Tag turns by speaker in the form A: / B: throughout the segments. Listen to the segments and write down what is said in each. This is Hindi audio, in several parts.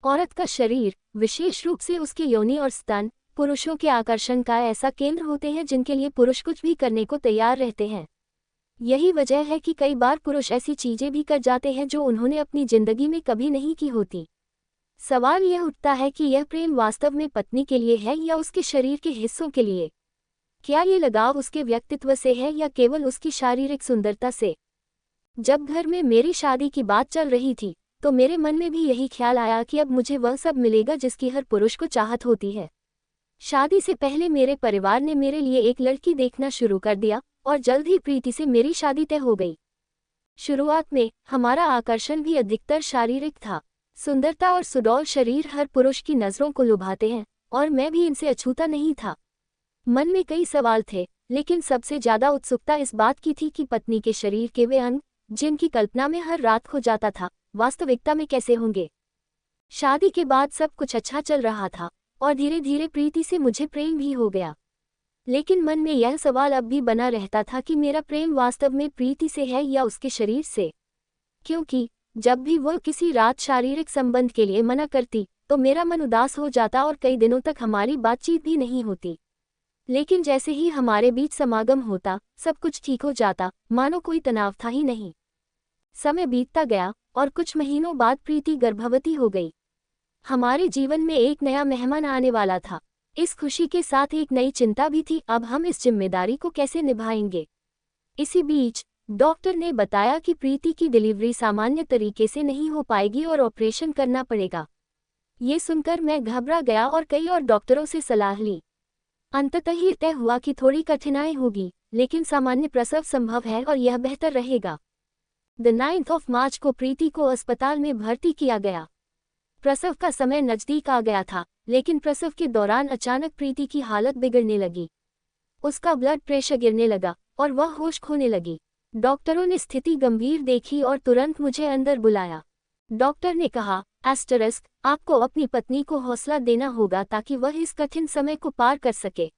A: औरत का शरीर, विशेष रूप से उसके योनि और स्तन, पुरुषों के आकर्षण का ऐसा केंद्र होते हैं जिनके लिए पुरुष कुछ भी करने को तैयार रहते हैं। यही वजह है कि कई बार पुरुष ऐसी चीजें भी कर जाते हैं जो उन्होंने अपनी जिंदगी में कभी नहीं की होती। सवाल यह उठता है कि यह प्रेम वास्तव में पत्नी के लिए है या उसके शरीर के हिस्सों के लिए। क्या ये लगाव उसके व्यक्तित्व से है या केवल उसकी शारीरिक सुंदरता से? जब घर में मेरी शादी की बात चल रही थी तो मेरे मन में भी यही ख्याल आया कि अब मुझे वह सब मिलेगा जिसकी हर पुरुष को चाहत होती है। शादी से पहले मेरे परिवार ने मेरे लिए एक लड़की देखना शुरू कर दिया और जल्द ही प्रीति से मेरी शादी तय हो गई। शुरुआत में हमारा आकर्षण भी अधिकतर शारीरिक था। सुंदरता और सुडौल शरीर हर पुरुष की नज़रों को लुभाते हैं और मैं भी इनसे अछूता नहीं था। मन में कई सवाल थे, लेकिन सबसे ज्यादा उत्सुकता इस बात की थी कि पत्नी के शरीर के वे अंग जिनकी कल्पना में हर रात खो जाता था, वास्तविकता में कैसे होंगे। शादी के बाद सब कुछ अच्छा चल रहा था और धीरे धीरे प्रीति से मुझे प्रेम भी हो गया। लेकिन मन में यह सवाल अब भी बना रहता था कि मेरा प्रेम वास्तव में प्रीति से है या उसके शरीर से। क्योंकि जब भी वह किसी रात शारीरिक संबंध के लिए मना करती तो मेरा मन उदास हो जाता और कई दिनों तक हमारी बातचीत भी नहीं होती। लेकिन जैसे ही हमारे बीच समागम होता सब कुछ ठीक हो जाता, मानो कोई तनाव था ही नहीं। समय बीतता गया और कुछ महीनों बाद प्रीति गर्भवती हो गई। हमारे जीवन में एक नया मेहमान आने वाला था। इस खुशी के साथ एक नई चिंता भी थी, अब हम इस जिम्मेदारी को कैसे निभाएंगे। इसी बीच डॉक्टर ने बताया कि प्रीति की डिलीवरी सामान्य तरीके से नहीं हो पाएगी और ऑपरेशन करना पड़ेगा। ये सुनकर मैं घबरा गया और कई और डॉक्टरों से सलाह ली। अंततः ही तय हुआ कि थोड़ी कठिनाई होगी, लेकिन सामान्य प्रसव संभव है और यह बेहतर रहेगा। 9 मार्च को प्रीति को अस्पताल में भर्ती किया गया। प्रसव का समय नजदीक आ गया था, लेकिन प्रसव के दौरान अचानक प्रीति की हालत बिगड़ने लगी। उसका ब्लड प्रेशर गिरने लगा और वह होश खोने लगी। डॉक्टरों ने स्थिति गंभीर देखी और तुरंत मुझे अंदर बुलाया। डॉक्टर ने कहा, एस्टरिस्क, आपको अपनी पत्नी को हौसला देना होगा ताकि वह इस कठिन समय को पार कर सके।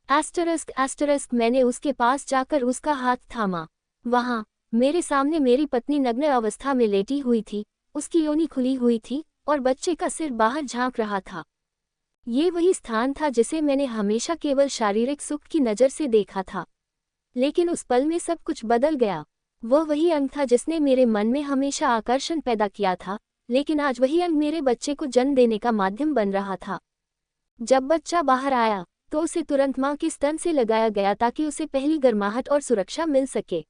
A: एस्टरिस्क एस्टरिस्क मैंने उसके पास जाकर उसका हाथ थामा। वहां मेरे सामने मेरी पत्नी नग्न अवस्था में लेटी हुई थी, उसकी योनि खुली हुई थी और बच्चे का सिर बाहर झांक रहा था। ये वही स्थान था जिसे मैंने हमेशा केवल शारीरिक सुख की नज़र से देखा था। लेकिन उस पल में सब कुछ बदल गया। वह वही अंग था जिसने मेरे मन में हमेशा आकर्षण पैदा किया था, लेकिन आज वही अंग मेरे बच्चे को जन्म देने का माध्यम बन रहा था। जब बच्चा बाहर आया तो उसे तुरंत मां के स्तन से लगाया गया ताकि उसे पहली गर्माहट और सुरक्षा मिल सके।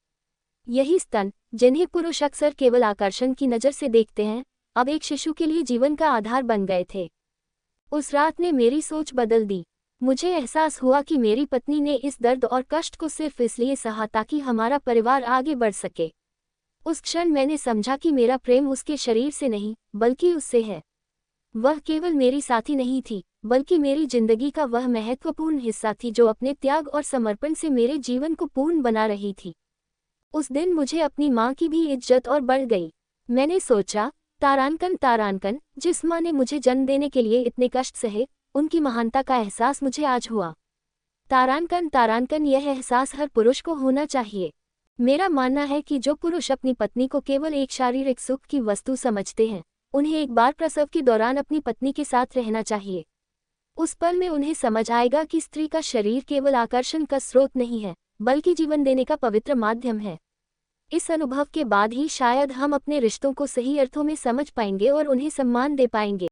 A: यही स्तन, जिन्हें पुरुष अक्सर केवल आकर्षण की नज़र से देखते हैं, अब एक शिशु के लिए जीवन का आधार बन गए थे। उस रात ने मेरी सोच बदल दी। मुझे एहसास हुआ कि मेरी पत्नी ने इस दर्द और कष्ट को सिर्फ इसलिए सहा ताकि हमारा परिवार आगे बढ़ सके। उस क्षण मैंने समझा कि मेरा प्रेम उसके शरीर से नहीं बल्कि उससे है। वह केवल मेरी साथी नहीं थी, बल्कि मेरी जिंदगी का वह महत्वपूर्ण हिस्सा थी जो अपने त्याग और समर्पण से मेरे जीवन को पूर्ण बना रही थी। उस दिन मुझे अपनी माँ की भी इज्जत और बढ़ गई। मैंने सोचा, तारांकन तारांकन, जिस माँ ने मुझे जन्म देने के लिए इतने कष्ट सहे, उनकी महानता का एहसास मुझे आज हुआ। तारांकन तारांकन, यह एहसास हर पुरुष को होना चाहिए। मेरा मानना है कि जो पुरुष अपनी पत्नी को केवल एक शारीरिक सुख की वस्तु समझते हैं, उन्हें एक बार प्रसव के दौरान अपनी पत्नी के साथ रहना चाहिए। उस पल में उन्हें समझ आएगा कि स्त्री का शरीर केवल आकर्षण का स्रोत नहीं है, बल्कि जीवन देने का पवित्र माध्यम है। इस अनुभव के बाद ही शायद हम अपने रिश्तों को सही अर्थों में समझ पाएंगे और उन्हें सम्मान दे पाएंगे।